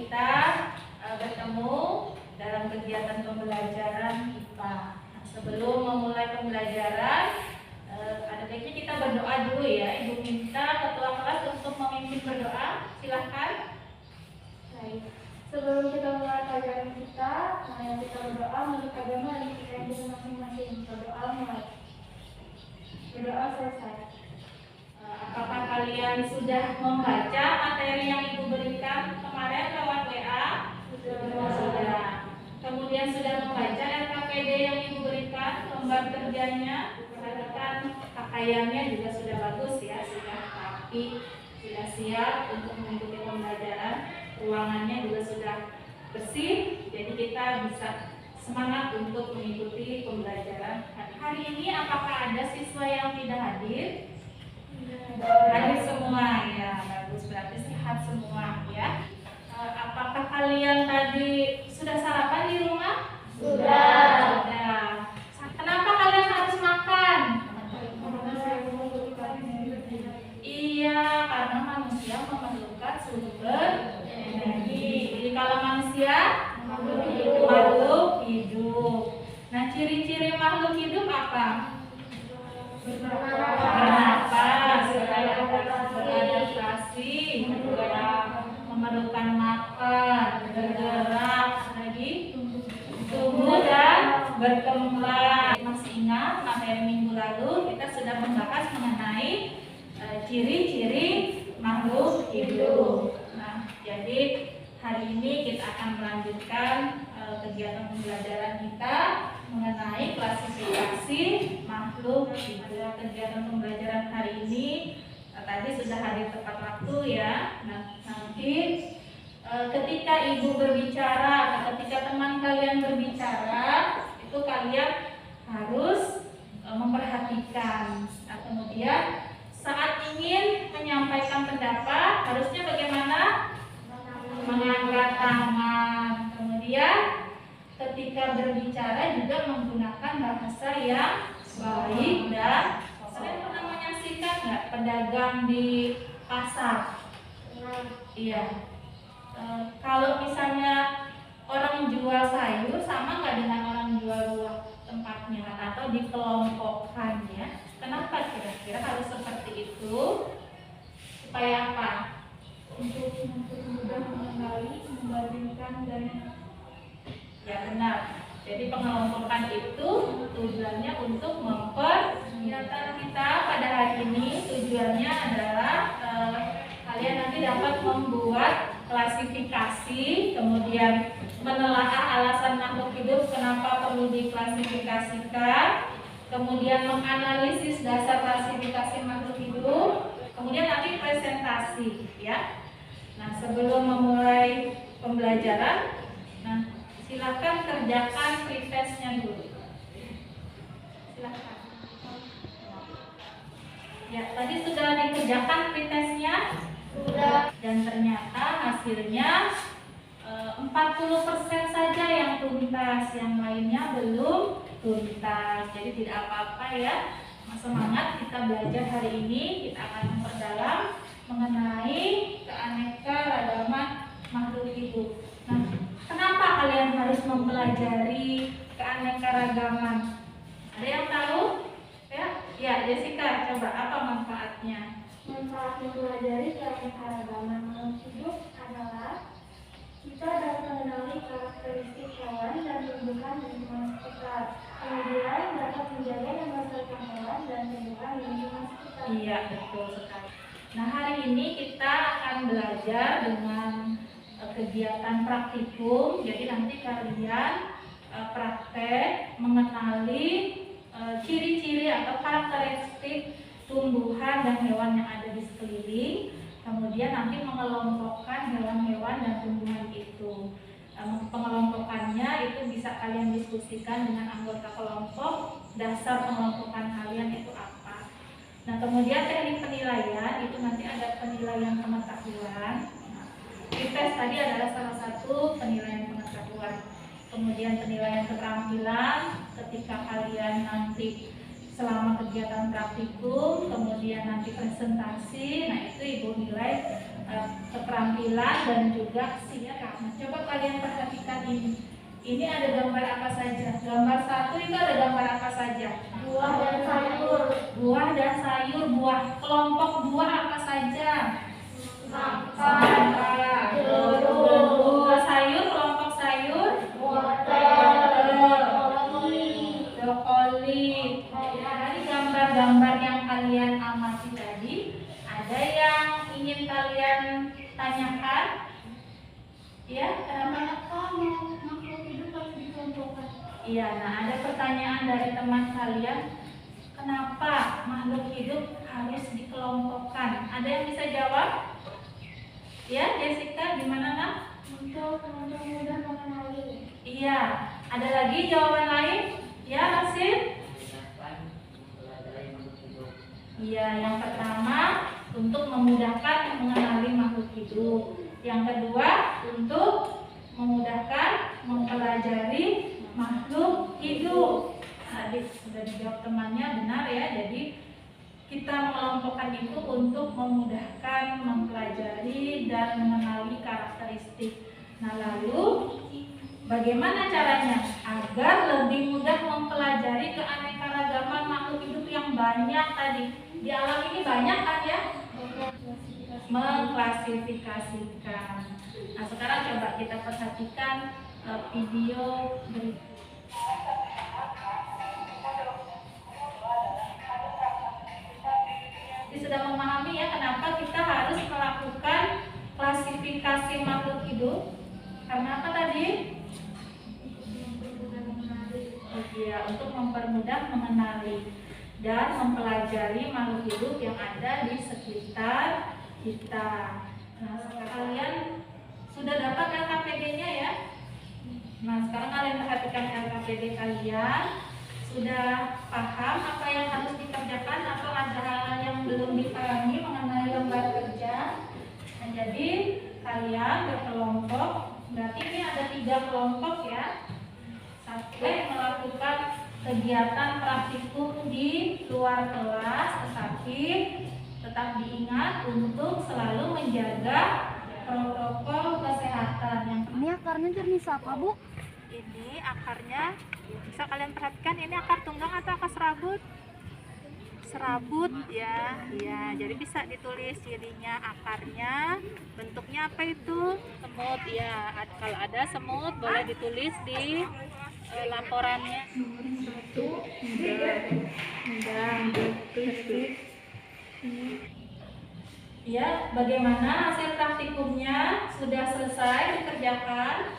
kita bertemu dalam kegiatan pembelajaran IPA. Nah, sebelum memulai pembelajaran, ada baiknya kita berdoa dulu ya. Ibu minta ketua kelas untuk memimpin berdoa. Silahkan. Baik. Sebelum kita mulai pelajaran kita, mari kita berdoa menurut agama yang kita ikuti masing-masing. Berdoa mulai. Berdoa selesai. Apakah kalian sudah membaca materi yang Ibu berikan kemarin lewat WA? Sudah. Kemudian sudah membaca LKPD yang Ibu berikan, lembar kerjanya, perhatikan pakaiannya juga sudah bagus ya, sudah rapi, sudah siap untuk mengikuti pembelajaran, ruangannya juga sudah bersih, jadi kita bisa semangat untuk mengikuti pembelajaran. Hari ini apakah ada siswa yang tidak hadir? Hadir semua ya, bagus, berarti sehat semua ya. Apakah kalian tadi sudah sarapan di rumah? Sudah. Kenapa kalian harus makan? Iya, karena manusia memerlukan sumber energi. Jadi kalau manusia makhluk hidup. Nah, ciri-ciri makhluk hidup apa? Bernapas, beradaptasi, memerlukan makan, bergerak, lagi tumbuh dan berkembang. Masih ingat materi minggu lalu kita sudah membahas mengenai ciri-ciri makhluk hidup. Nah, jadi hari ini kita akan melanjutkan kegiatan pembelajaran kita mengenai klasifikasi makhluk hidup. Kegiatan pembelajaran hari ini tadi sudah hadir tepat waktu ya. Nah, nanti ketika ibu berbicara atau ketika teman kalian berbicara, itu kalian harus memperhatikan. Nah, kemudian saat ingin menyampaikan pendapat harusnya bagaimana? Mengangkat tangan. Kemudian ketika berbicara juga menggunakan bahasa yang baik dan kalian pernah menyaksikan nggak pedagang di pasar? Iya. Kalau misalnya orang jual sayur sama nggak dengan orang jual buah tempatnya atau dikelompokkan ya? Kenapa kira-kira harus seperti itu? Supaya apa? Untuk mudah mengenali, membandingkan dan Ya benar. Jadi pengelompokan itu tujuannya untuk kegiatan kita pada hari ini tujuannya adalah kalian nanti dapat membuat klasifikasi, kemudian menelaah alasan makhluk hidup kenapa perlu diklasifikasikan, kemudian menganalisis dasar klasifikasi makhluk hidup, kemudian nanti presentasi ya. Nah, sebelum memulai pembelajaran, nah silakan kerjakan pretestnya dulu. Silakan. Ya, tadi sudah dikerjakan pretestnya? Sudah. Dan ternyata hasilnya 40% saja yang tuntas, yang lainnya belum tuntas. Jadi tidak apa-apa ya. Semangat kita belajar hari ini, kita akan memperdalam mengenai keanekaragaman makhluk hidup. Nah, kenapa kalian harus mempelajari keanekaragaman? Ada yang tahu? Ya, Jessica, coba apa manfaatnya? manfaat mempelajari keanekaragaman makhluk hidup adalah kita dapat mengenali karakteristik hewan dan tumbuhan di lingkungan sekitar. Kemudian dapat menjaga dan melestarikan hewan dan tumbuhan di lingkungan sekitar. Iya, betul sekali. Nah, hari ini kita akan belajar dengan kegiatan praktikum. Jadi nanti kalian praktek mengenali ciri-ciri atau karakteristik tumbuhan dan hewan yang ada di sekeliling. Kemudian nanti mengelompokkan hewan-hewan dan tumbuhan itu. Pengelompokannya itu bisa kalian diskusikan dengan anggota kelompok. Dasar pengelompokan kalian itu apa? Nah, kemudian teknik penilaian itu nanti ada penilaian pengetahuan. Tes tadi adalah salah satu penilaian pengetahuan. Kemudian penilaian keterampilan ketika kalian nanti selama kegiatan praktikum, kemudian nanti presentasi. Nah, itu ibu nilai keterampilan dan juga sikap. Nah, coba kalian perhatikan ini. Ini ada gambar apa saja? Gambar 1 itu ada gambar apa saja? Buah dan sayur. Buah dan sayur. Buah. Kelompok buah apa saja? Nangka, jeruk, Buah sayur, kelompok sayur. Brokoli. Ya, dari gambar-gambar yang kalian amati tadi, ada yang ingin kalian tanyakan? Ya, kenapa makhluk hidup harus dikelompokkan? Iya, nah ada pertanyaan dari teman kalian, kenapa makhluk hidup harus dikelompokkan? Ada yang bisa jawab? Ya, Jessica, gimana nak? Untuk mudah mengenali. Iya, ada lagi jawaban lain? Ya, Rasid? Iya, yang pertama untuk memudahkan mengenali makhluk hidup. Yang kedua untuk memudahkan mempelajari makhluk hidup. Tadi sudah dijawab temannya, benar ya. Jadi kita mengelompokkan itu untuk memudahkan mempelajari dan mengenali karakteristik. Nah, lalu bagaimana caranya agar lebih mudah mempelajari keanekaragaman makhluk hidup yang banyak tadi? Di alam ini banyak kan ya? Mengklasifikasikan. Nah, sekarang coba kita perhatikan video berikut. Sudah memahami ya kenapa kita harus melakukan klasifikasi makhluk hidup? Karena apa tadi? Ya, untuk mempermudah mengenali dan mempelajari makhluk hidup yang ada di sekitar kita. Nah, kalian sudah dapat LKPD-nya ya? Nah, sekarang kalian perhatikan LKPD kalian. Sudah paham apa yang harus dikerjakan atau ada hal yang belum dipahami mengenai lembar kerja? Nah, jadi kalian berkelompok, berarti ini ada 3 kelompok ya. Sampai melakukan kegiatan praktikum di luar kelas, tetapi tetap diingat untuk selalu menjaga protokol kesehatan. Ini akarnya jenis apa, Bu? Ini akarnya bisa kalian perhatikan, ini akar tunggang atau akar serabut? Serabut ya, ya. Jadi bisa ditulis cirinya akarnya, bentuknya apa itu? Semut ya. Kalau ada semut boleh ditulis di laporannya. Ya, bagaimana hasil praktikumnya? Sudah selesai dikerjakan?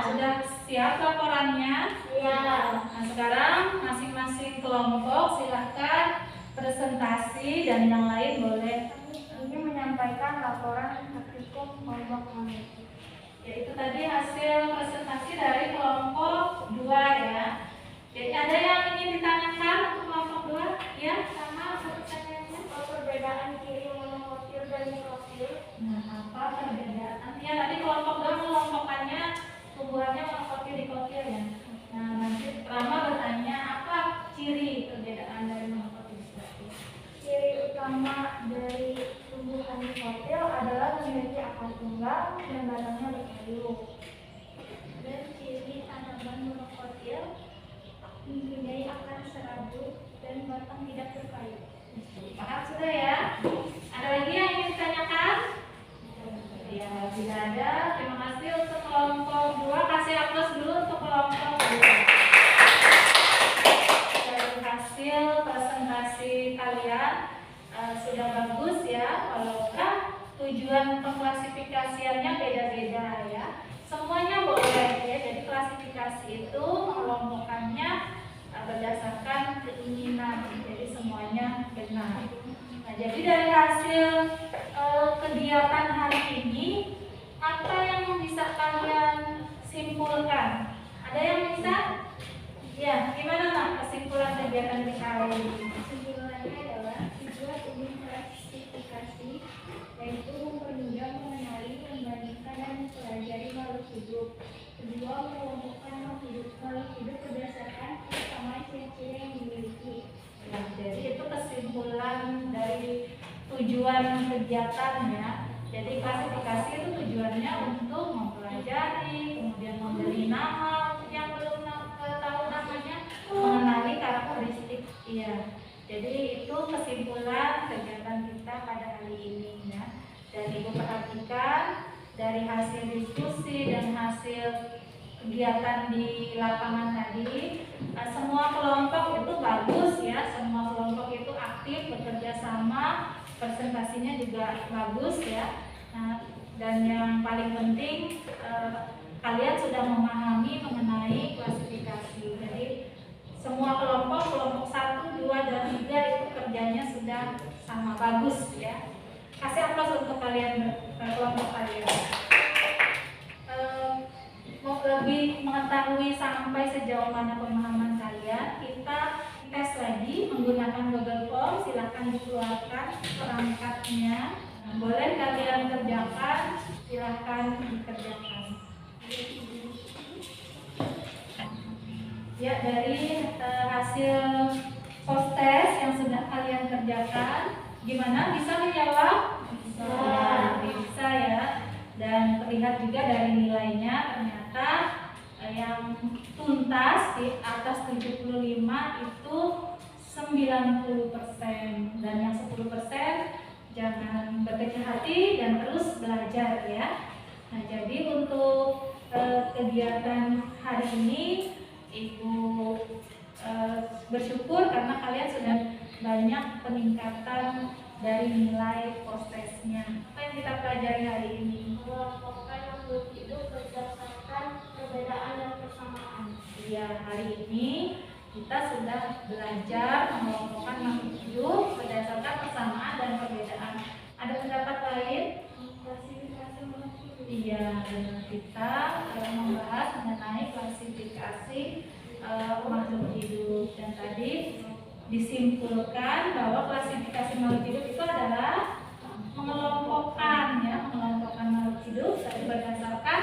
Sudah siap laporannya? Iya. Nah, sekarang masing-masing kelompok silahkan presentasi dan yang lain boleh Ini menyampaikan laporan praktikum kelompok manusia. yaitu tadi hasil presentasi dari kelompok 2 ya. Jadi ada yang ingin ditanyakan untuk kelompok 2? Ya, sama pertanyaannya. Perbedaan ciri monokotil dan mikrotil. Nah, apa perbedaan? Ya, tadi kelompok 2 mengelompokannya tumbuhannya monokotil dikotil ya. Nah, nanti Rama bertanya apa ciri perbedaan dari monokotil dikotil? Ciri utama dari tumbuhan dikotil adalah memiliki akar tunggal dan batangnya berkayu. Dan ciri tanaman monokotil mempunyai akar serabut dan batang tidak berkayu. Paham sudah ya? Ada lagi yang ingin ditanyakan? Ya, tidak ada. Terima kasih untuk kelompok 2. Kasih aplaus dulu untuk kelompok 2. Dari hasil presentasi kalian sudah bagus ya. Walaupun tujuan pengklasifikasiannya beda-beda ya. Semuanya boleh ya. Jadi klasifikasi itu mengelompokkannya berdasarkan keinginan. Jadi semuanya benar. Nah, jadi dari hasil kegiatan hari ini, apa yang bisa kalian simpulkan? Ada yang bisa? Ya, gimana nak kesimpulan kegiatan kita hari ini? Kesimpulannya adalah tujuan umum klasifikasi yaitu mempermudah mengenali, membandingkan dan mempelajari makhluk hidup. Kedua, mengelompokkan makhluk hidup berdasarkan kesamaan ciri-ciri yang dimiliki. Nah, jadi itu kesimpulan dari tujuan kegiatan ya. klasifikasi itu tujuannya untuk mempelajari, kemudian memberi nama yang belum tahu namanya, mengenali karakteristik. Iya. Jadi itu kesimpulan kegiatan kita pada hari ini ya. Dan Ibu perhatikan dari hasil diskusi dan hasil kegiatan di lapangan tadi, semua kelompok itu bagus ya, semua kelompok itu aktif bekerja sama, presentasinya juga bagus ya. Nah, dan yang paling penting kalian sudah memahami mengenai klasifikasi. Jadi semua kelompok 1, 2, dan 3 itu kerjanya sudah sama bagus ya. Kasih aplaus untuk kalian, kelompok kalian. Mau lebih mengetahui sampai sejauh mana pemahaman kalian, kita tes lagi menggunakan Google Form. Silahkan dikeluarkan perangkatnya. Nah, boleh kalian kerjakan, silahkan dikerjakan. Ya, dari hasil post test yang sudah kalian kerjakan, gimana? Bisa menjawab? Bisa ya. Dan terlihat juga dari nilainya, ternyata yang tuntas di atas 75 itu 90%, dan yang 10% jangan berkecil hati dan terus belajar ya. Nah, jadi untuk kegiatan hari ini Ibu bersyukur karena kalian sudah banyak peningkatan dari nilai post-testnya. Apa yang kita pelajari hari ini? Mengelompokkan makhluk hidup berdasarkan perbedaan dan persamaan. Ya, hari ini kita sudah belajar mengelompokkan makhluk hidup berdasarkan persamaan dan perbedaan. Ada pendapat lain? Klasifikasi makhluk hidup. Iya, kita membahas mengenai klasifikasi makhluk hidup, dan tadi disimpulkan bahwa klasifikasi makhluk hidup itu adalah mengelompokkan makhluk hidup berdasarkan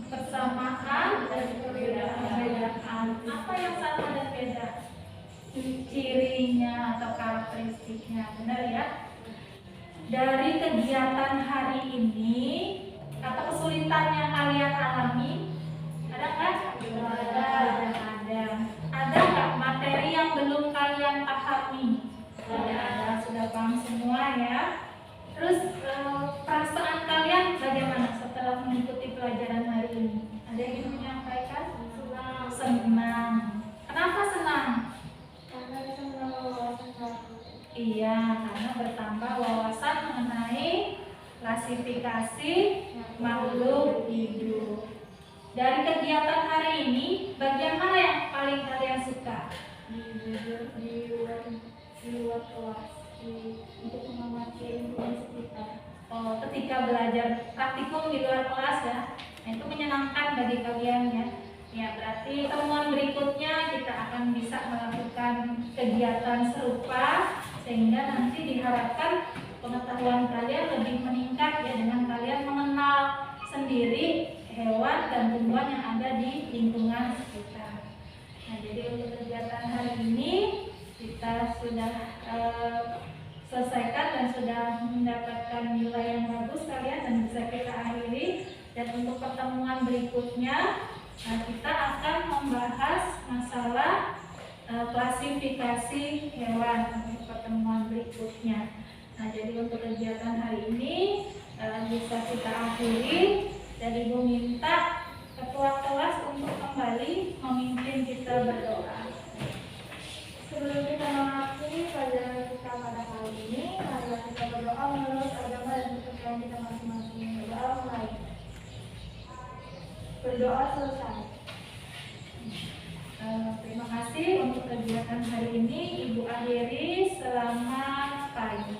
persamaan dan perbedaan. Apa yang sama dan beda? Cirinya atau karakteristiknya, benar ya? Dari kegiatan hari ini atau kesulitan yang kalian alami, ada nggak? Ada nggak materi yang belum kalian pahami? Ada, sudah paham semua ya. Terus perasaan kalian bagaimana setelah mengikuti pelajaran hari ini? Ada yang ingin menyampaikan? Senang. Kenapa senang? Karena bisa menambah wawasan baru. Iya, karena bertambah wawasan mengenai klasifikasi makhluk hidup. Dari kegiatan hari ini, bagian mana yang paling kalian suka? Di luar kelas untuk mengamati lingkungan sekitar. Oh, ketika belajar praktikum di luar kelas ya, nah, itu menyenangkan bagi kalian ya. Ya, berarti temuan berikutnya kita akan bisa melakukan kegiatan serupa sehingga nanti diharapkan pengetahuan kalian lebih meningkat ya, dengan kalian mengenal sendiri hewan dan tumbuhan yang ada di lingkungan sekitar. Nah, jadi untuk kegiatan hari ini kita sudah selesaikan dan sudah mendapatkan nilai yang bagus kalian, dan bisa kita akhiri. Dan untuk pertemuan berikutnya kita akan membahas masalah klasifikasi hewan untuk pertemuan berikutnya. Nah, jadi untuk kegiatan hari ini bisa kita akhiri, dan Ibu minta ketua kelas untuk kembali memimpin kita berdoa. Sebelum kita mengakhiri pelajaran kita pada kali ini, marilah kita berdoa menurut agama dan kepercayaan kita masing-masing. Berdoa mulai. Berdoa selesai. Terima kasih untuk kegiatan hari ini. Ibu akhiri. Selamat pagi.